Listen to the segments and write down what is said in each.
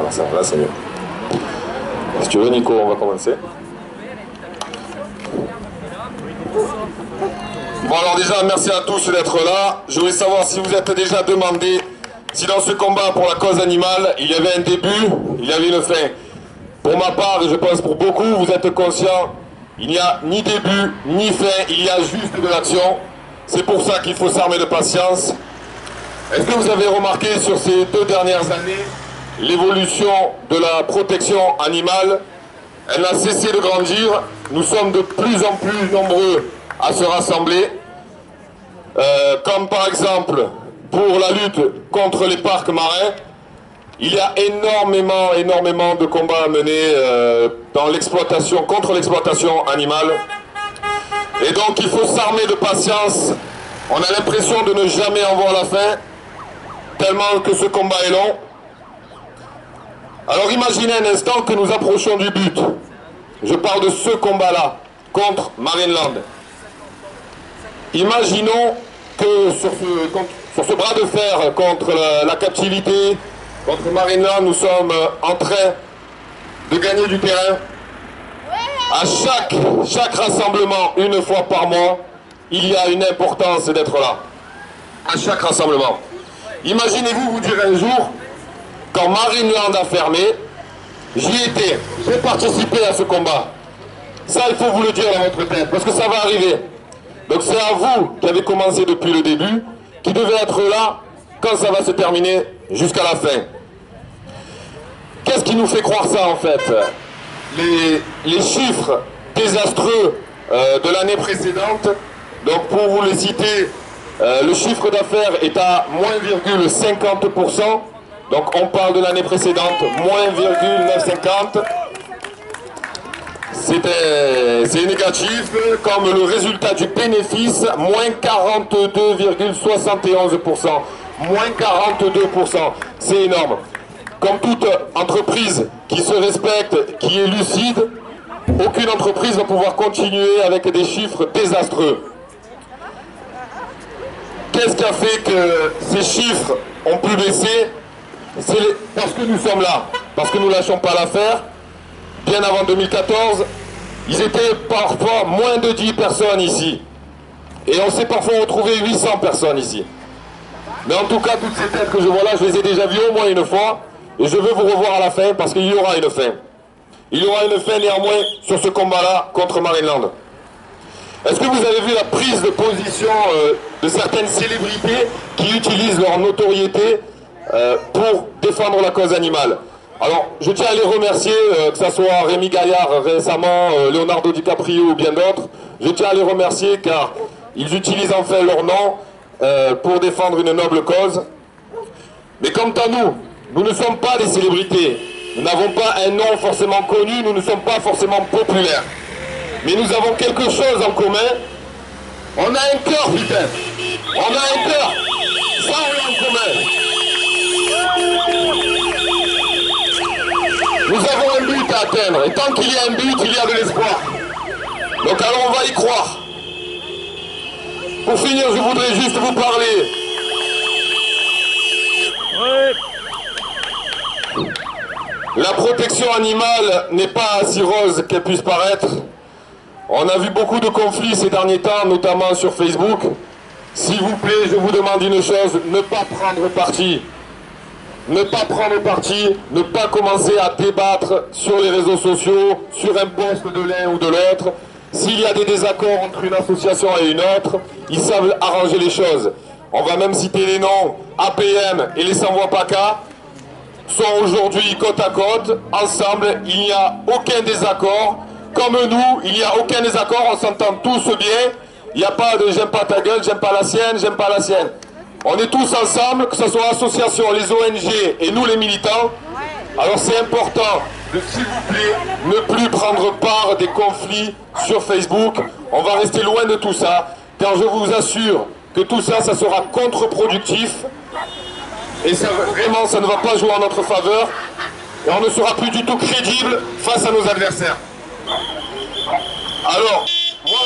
Voilà, ça, là c'est mieux. Si tu veux, Nico, on va commencer. Bon, alors déjà, merci à tous d'être là. Je voulais savoir si vous êtes déjà demandé si dans ce combat pour la cause animale, il y avait un début, il y avait une fin. Pour ma part, et je pense pour beaucoup, vous êtes conscients, il n'y a ni début, ni fin, il y a juste de l'action. C'est pour ça qu'il faut s'armer de patience. Est-ce que vous avez remarqué sur ces 2 dernières années l'évolution de la protection animale? Elle n'a cessé de grandir. Nous sommes de plus en plus nombreux à se rassembler. Comme par exemple pour la lutte contre les parcs marins. Il y a énormément de combats à mener dans l'exploitation, contre l'exploitation animale. Et donc il faut s'armer de patience. On a l'impression de ne jamais en voir la fin, tellement que ce combat est long. Alors imaginez un instant que nous approchons du but. Je parle de ce combat-là, contre Marineland. Imaginons que sur ce bras de fer contre la captivité, contre Marineland, nous sommes en train de gagner du terrain. À chaque rassemblement, une fois par mois, il y a une importance d'être là. À chaque rassemblement. Imaginez-vous vous dire un jour, quand Marineland a fermé, j'y étais, j'ai participé à ce combat. Ça, il faut vous le dire dans votre tête, parce que ça va arriver. Donc c'est à vous qui avez commencé depuis le début, qui devez être là quand ça va se terminer jusqu'à la fin. Qu'est-ce qui nous fait croire ça en fait? Les chiffres désastreux de l'année précédente, donc pour vous les citer, le chiffre d'affaires est à moins 50%, donc on parle de l'année précédente, moins 950. C'est négatif, comme le résultat du bénéfice, moins 42,71%. Moins 42%, c'est énorme. Comme toute entreprise qui se respecte, qui est lucide, aucune entreprise va pouvoir continuer avec des chiffres désastreux. Qu'est-ce qui a fait que ces chiffres ont pu baisser? C'est parce que nous sommes là, parce que nous ne lâchons pas l'affaire. Bien avant 2014, ils étaient parfois moins de 10 personnes ici. Et on s'est parfois retrouvé 800 personnes ici. Mais en tout cas, toutes ces têtes que je vois là, je les ai déjà vues au moins une fois. Et je veux vous revoir à la fin parce qu'il y aura une fin. Il y aura une fin néanmoins sur ce combat-là contre Marineland. Est-ce que vous avez vu la prise de position de certaines célébrités qui utilisent leur notoriété pour défendre la cause animale? Alors, je tiens à les remercier, que ce soit Rémi Gaillard récemment, Leonardo DiCaprio ou bien d'autres. Je tiens à les remercier car ils utilisent enfin leur nom pour défendre une noble cause. Mais quant à nous, nous ne sommes pas des célébrités. Nous n'avons pas un nom forcément connu, nous ne sommes pas forcément populaires. Mais nous avons quelque chose en commun. On a un cœur, putain. On a un cœur. Ça, on l'a en commun. Nous avons un but à atteindre. Et tant qu'il y a un but, il y a de l'espoir. Donc alors on va y croire. Pour finir, je voudrais juste vous parler. La protection animale n'est pas si rose qu'elle puisse paraître. On a vu beaucoup de conflits ces derniers temps, notamment sur Facebook. S'il vous plaît, je vous demande une chose, ne pas prendre parti. Ne pas prendre parti, ne pas commencer à débattre sur les réseaux sociaux, sur un post de l'un ou de l'autre. S'il y a des désaccords entre une association et une autre, ils savent arranger les choses. On va même citer les noms, APM et les Sans-Voix PACA sont aujourd'hui côte à côte, ensemble, il n'y a aucun désaccord. Comme nous, il n'y a aucun désaccord, on s'entend tous bien. Il n'y a pas de j'aime pas ta gueule, j'aime pas la sienne, j'aime pas la sienne. On est tous ensemble, que ce soit l'association, les ONG et nous les militants. Alors c'est important de, s'il vous plaît, ne plus prendre part des conflits sur Facebook. On va rester loin de tout ça, car je vous assure que tout ça, ça sera contre-productif. Et ça, vraiment, ça ne va pas jouer en notre faveur. Et on ne sera plus du tout crédible face à nos adversaires. Alors, moi...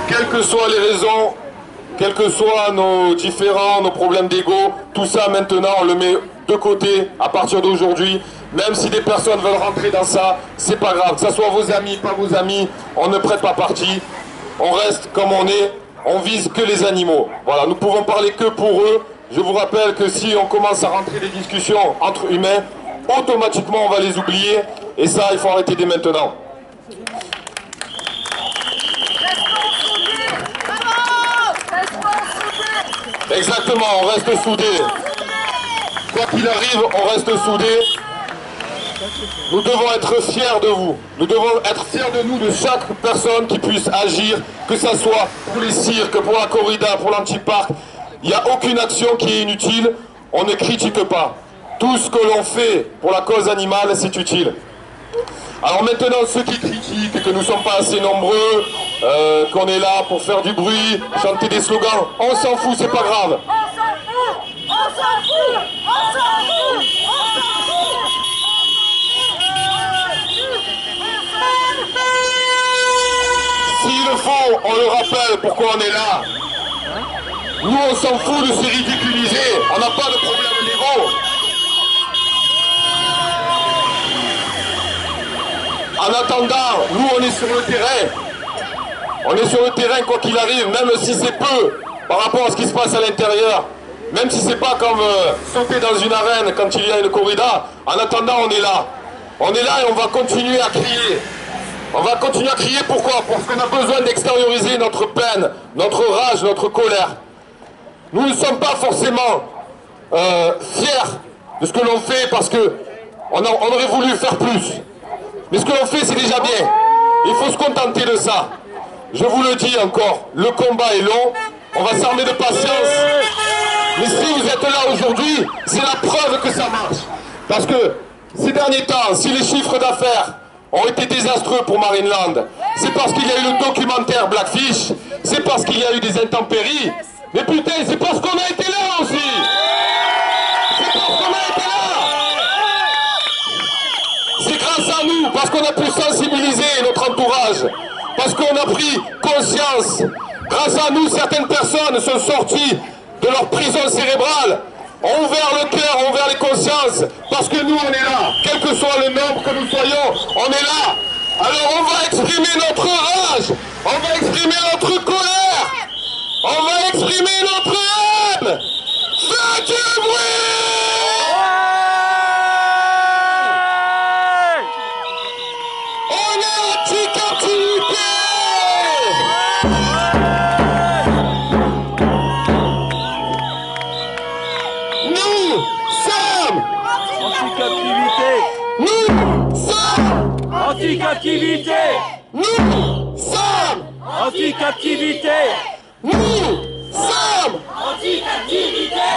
Quelles que soient les raisons quels que soient nos différends, nos problèmes d'ego, tout ça maintenant on le met de côté à partir d'aujourd'hui. Même si des personnes veulent rentrer dans ça, c'est pas grave. Que ce soit vos amis, pas vos amis, on ne prête pas parti. On reste comme on est, on vise que les animaux. Voilà, nous pouvons parler que pour eux. Je vous rappelle que si on commence à rentrer des discussions entre humains, automatiquement on va les oublier. Et ça, il faut arrêter dès maintenant. Exactement, on reste soudés. Quoi qu'il arrive, on reste soudés. Nous devons être fiers de vous. Nous devons être fiers de nous, de chaque personne qui puisse agir, que ce soit pour les cirques, pour la corrida, pour l'antiparc. Il n'y a aucune action qui est inutile. On ne critique pas. Tout ce que l'on fait pour la cause animale, c'est utile. Alors maintenant, ceux qui critiquent que nous ne sommes pas assez nombreux, qu'on est là pour faire du bruit, chanter des slogans, on s'en fout, c'est pas grave. S'il le faut, on le rappelle pourquoi on est là. Nous, on s'en fout de se ridiculiser. On n'a pas de problème d'ego. En attendant, nous, on est sur le terrain. On est sur le terrain quoi qu'il arrive, même si c'est peu par rapport à ce qui se passe à l'intérieur. Même si c'est pas comme sauter dans une arène quand il y a une corrida. En attendant, on est là. On est là et on va continuer à crier. On va continuer à crier, pourquoi? Parce qu'on a besoin d'extérioriser notre peine, notre rage, notre colère. Nous ne sommes pas forcément fiers de ce que l'on fait parce qu'on aurait voulu faire plus. Mais ce que l'on fait, c'est déjà bien. Il faut se contenter de ça. Je vous le dis encore, le combat est long, on va s'armer de patience. Mais si vous êtes là aujourd'hui, c'est la preuve que ça marche. Parce que ces derniers temps, si les chiffres d'affaires ont été désastreux pour Marineland, c'est parce qu'il y a eu le documentaire Blackfish, c'est parce qu'il y a eu des intempéries, mais putain, c'est parce qu'on a été là aussi. C'est parce qu'on a été là. C'est grâce à nous, parce qu'on a pu sensibiliser notre entourage, parce qu'on a pris conscience. Grâce à nous, certaines personnes sont sorties de leur prison cérébrale, ont ouvert le cœur, ont ouvert les consciences, parce que nous on est là, quel que soit le nombre que nous soyons, on est là. Alors on va exprimer notre rage, on va exprimer notre colère, on va exprimer notre haine. Faites du bruit! On est anti-captivité! Anti-captivité! Nous sommes Anti-captivité! Nous sommes Anti-captivité!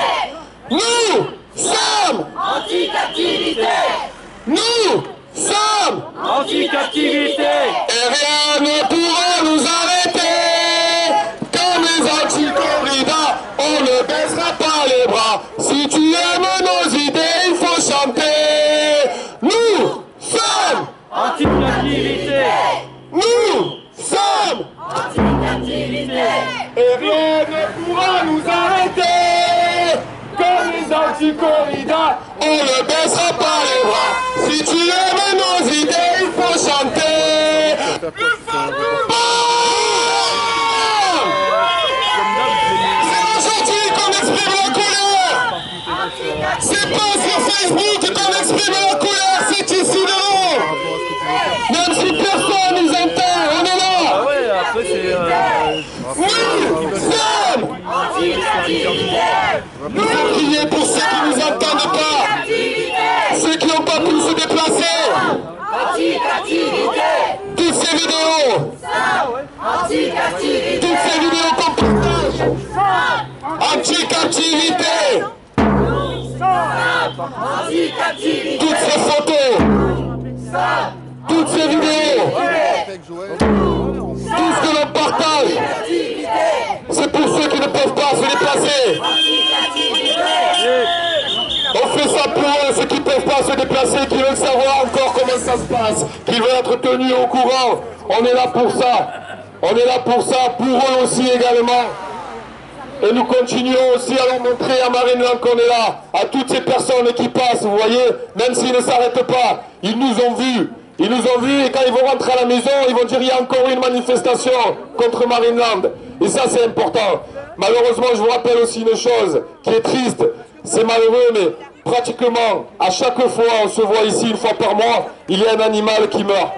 Nous sommes Anti-captivité! Nous sommes Anti-captivité! Et rien ne pourra nous arrêter. Comme les anti-corridas, on ne baissera pas les bras. Si tu aimes nos idées, il faut chanter. Nous sommes Anti-captivité! Nous sommes Anti-captivité! Et rien ne pourra nous arrêter. Comme les anti-corridas, on ne baissera pas les bras. Si tu aimes nos idées, il faut chanter. C'est aujourd'hui qu'on exprime la colère. C'est pas sur Facebook qu'on exprime la colère, c'est ici devant. Même si personne nous entend, on est là. Ah ouais, après c'est... Nous sommes. Nous allons crier pour ceux qui nous entendent pas, ceux qui n'ont pas pu se déplacer. Toutes ces vidéos, toutes ces vidéos qu'on partage. Anti-captivité. Toutes ces photos, toutes ces vidéos, tout ce que l'on partage, c'est pour ceux qui ne peuvent pas se déplacer. On fait ça pour eux, ceux qui ne peuvent pas se déplacer, qui veulent savoir encore comment ça se passe, qui veulent être tenus au courant. On est là pour ça. On est là pour ça, pour eux aussi également. Et nous continuons aussi à leur montrer à Marineland qu'on est là, à toutes ces personnes qui passent, vous voyez, même s'ils ne s'arrêtent pas, ils nous ont vus. Ils nous ont vus et quand ils vont rentrer à la maison, ils vont dire il y a encore une manifestation contre Marineland. Et ça c'est important. Malheureusement, je vous rappelle aussi une chose qui est triste. C'est malheureux, mais pratiquement à chaque fois, on se voit ici une fois par mois, il y a un animal qui meurt.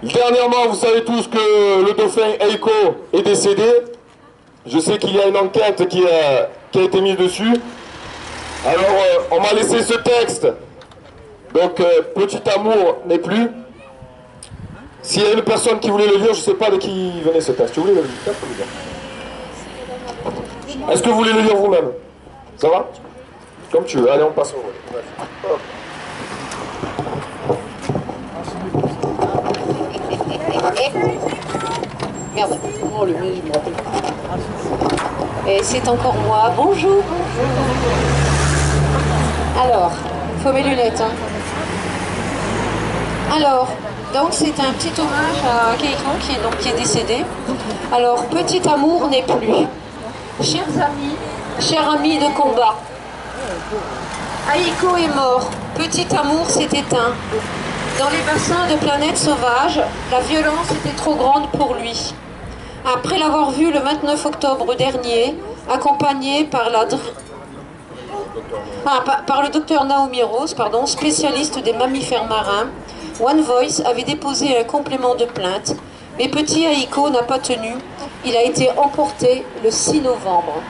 Dernièrement, vous savez tous que le dauphin Eiko est décédé. Je sais qu'il y a une enquête qui a été mise dessus. Alors, on m'a laissé ce texte. Donc, Petit Amour n'est plus. S'il y a une personne qui voulait le lire, je ne sais pas de qui venait ce texte. Tu voulais le lire? Est-ce que vous voulez le lire vous-même? Ça va? Comme tu veux. Allez, on passe au rôle. Merde, comment on le met, je me rappelle. Et c'est encore moi. Bonjour. Alors, faut mes lunettes. Hein. Alors, donc c'est un petit hommage à Keiko qui est décédé. Alors, Petit Amour n'est plus. Chers amis de combat, Aiko est mort. Petit Amour s'est éteint. Dans les bassins de planètes sauvages, la violence était trop grande pour lui. Après l'avoir vu le 29 octobre dernier, accompagné par le docteur Naomi Rose, spécialiste des mammifères marins, One Voice avait déposé un complément de plainte, mais petit Aiko n'a pas tenu. Il a été emporté le 6 novembre.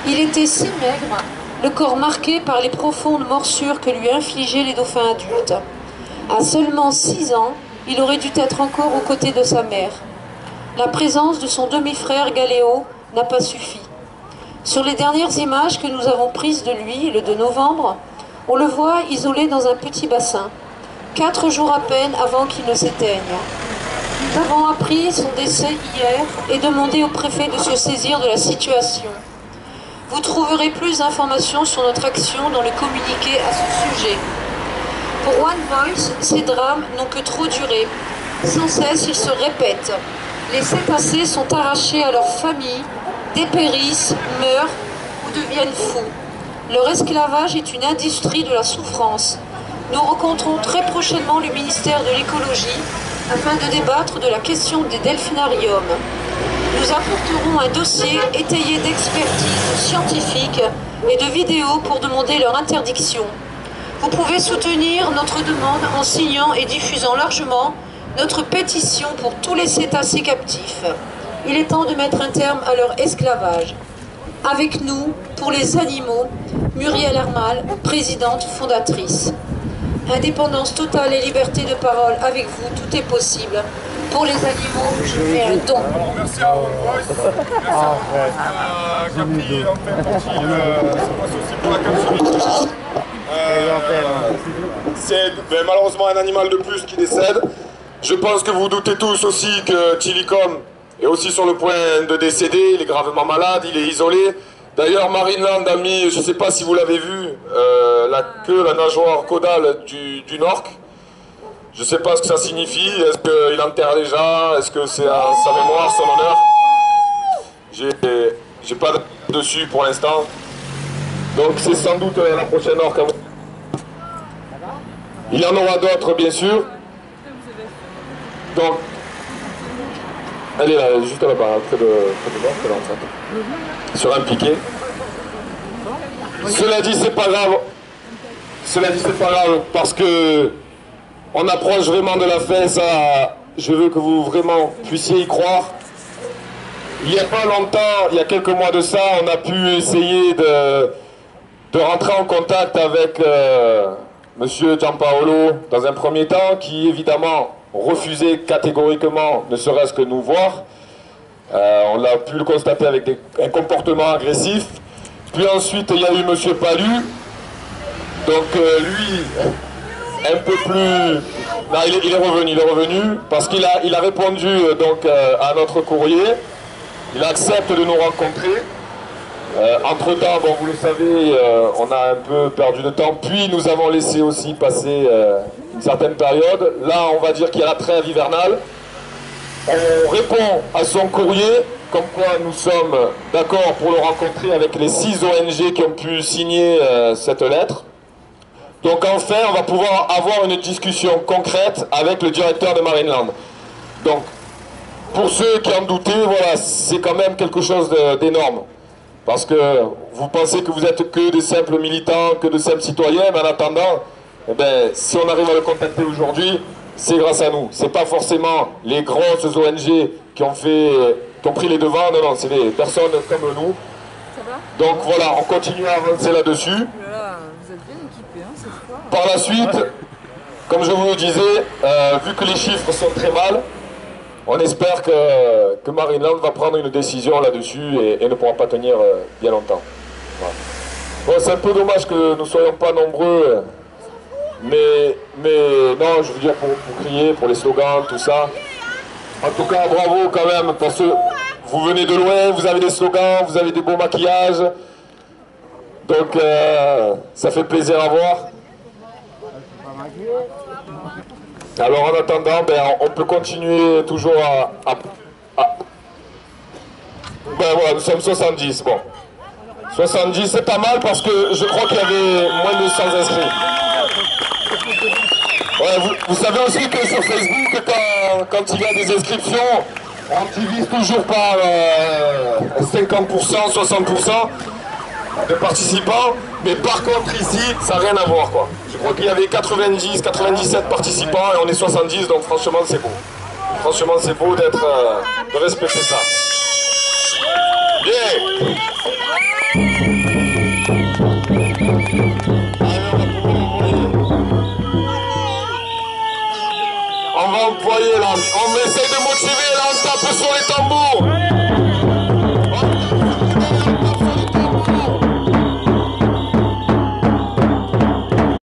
Il était si maigre, le corps marqué par les profondes morsures que lui infligeaient les dauphins adultes. À seulement 6 ans, il aurait dû être encore aux côtés de sa mère. La présence de son demi-frère Galéo n'a pas suffi. Sur les dernières images que nous avons prises de lui, le 2 novembre, on le voit isolé dans un petit bassin, 4 jours à peine avant qu'il ne s'éteigne. Nous avons appris son décès hier et demandé au préfet de se saisir de la situation. Vous trouverez plus d'informations sur notre action dans le communiqué à ce sujet. Pour One Voice, ces drames n'ont que trop duré. Sans cesse, ils se répètent. Les cétacés sont arrachés à leurs familles, dépérissent, meurent ou deviennent fous. Leur esclavage est une industrie de la souffrance. Nous rencontrons très prochainement le ministère de l'écologie afin de débattre de la question des delphinariums. Nous apporterons un dossier étayé d'expertises scientifiques et de vidéos pour demander leur interdiction. Vous pouvez soutenir notre demande en signant et diffusant largement notre pétition pour tous les cétacés captifs. Il est temps de mettre un terme à leur esclavage. Avec nous, pour les animaux, Muriel Hermal, présidente fondatrice. Indépendance totale et liberté de parole, avec vous, tout est possible. Pour les animaux, je fais un don. Alors, merci à One Voice, merci à Capri, en fait, ça passe aussi pour la captivité. C'est malheureusement un animal de plus qui décède. Je pense que vous doutez tous aussi que Chilicom est aussi sur le point de décéder. Il est gravement malade, il est isolé. D'ailleurs, Marineland a mis, je ne sais pas si vous l'avez vu, la queue, la nageoire caudale du Norque. Je ne sais pas ce que ça signifie. Est-ce qu'il enterre les gens? Est-ce que c'est à sa mémoire, son honneur? J'ai pas dessus pour l'instant. Donc c'est sans doute la prochaine orque. Il y en aura d'autres, bien sûr. Donc, elle est là, juste là-bas, près de moi, près de l'enceinte. Sur un piquet. Cela dit, c'est pas grave. Cela dit, c'est pas grave, parce que on approche vraiment de la fin, ça, je veux que vous vraiment puissiez y croire. Il n'y a pas longtemps, il y a quelques mois de ça, on a pu essayer de rentrer en contact avec Monsieur Giampaolo dans un premier temps, qui évidemment refusait catégoriquement ne serait-ce que nous voir. On a pu le constater avec un comportement agressif. Puis ensuite, il y a eu Monsieur Palu. Donc lui, un peu plus... Non, il est revenu parce qu'il a répondu donc, à notre courrier. Il accepte de nous rencontrer. Entre-temps, bon, vous le savez, on a un peu perdu de temps. Puis nous avons laissé aussi passer une certaine période. Là, on va dire qu'il y a la trêve hivernale. On répond à son courrier, comme quoi nous sommes d'accord pour le rencontrer avec les 6 ONG qui ont pu signer cette lettre. Donc enfin, on va pouvoir avoir une discussion concrète avec le directeur de Marineland. Donc, pour ceux qui en doutaient, voilà, c'est quand même quelque chose d'énorme. Parce que vous pensez que vous êtes que des simples militants, que de simples citoyens, mais en attendant, eh ben, si on arrive à le contacter aujourd'hui, c'est grâce à nous. C'est pas forcément les grosses ONG qui ont pris les devants, non, non, c'est des personnes comme nous. Ça va? Donc voilà, on continue à avancer là-dessus. Voilà, vous êtes bien équipés, hein, cette fois. Par la suite, comme je vous le disais, vu que les chiffres sont très mal, on espère que Marineland va prendre une décision là-dessus et ne pourra pas tenir bien longtemps. Voilà. Bon, c'est un peu dommage que nous ne soyons pas nombreux, mais non, je veux dire pour crier, pour les slogans, tout ça. En tout cas, bravo quand même, parce que vous venez de loin, vous avez des slogans, vous avez des beaux maquillages. Donc, ça fait plaisir à voir. Alors en attendant, ben, on peut continuer toujours Ben voilà, nous sommes 70, bon. 70, c'est pas mal parce que je crois qu'il y avait moins de 100 inscrits. Ouais, vous savez aussi que sur Facebook, quand il y a des inscriptions, on divise toujours par 50%, 60% de participants, mais par contre ici, ça n'a rien à voir quoi. Je crois qu'il y avait 90, 97 participants et on est 70, donc franchement c'est beau. Franchement c'est beau de respecter ça. Bien. On va employer là, on essaie de motiver là, on tape sur les tambours.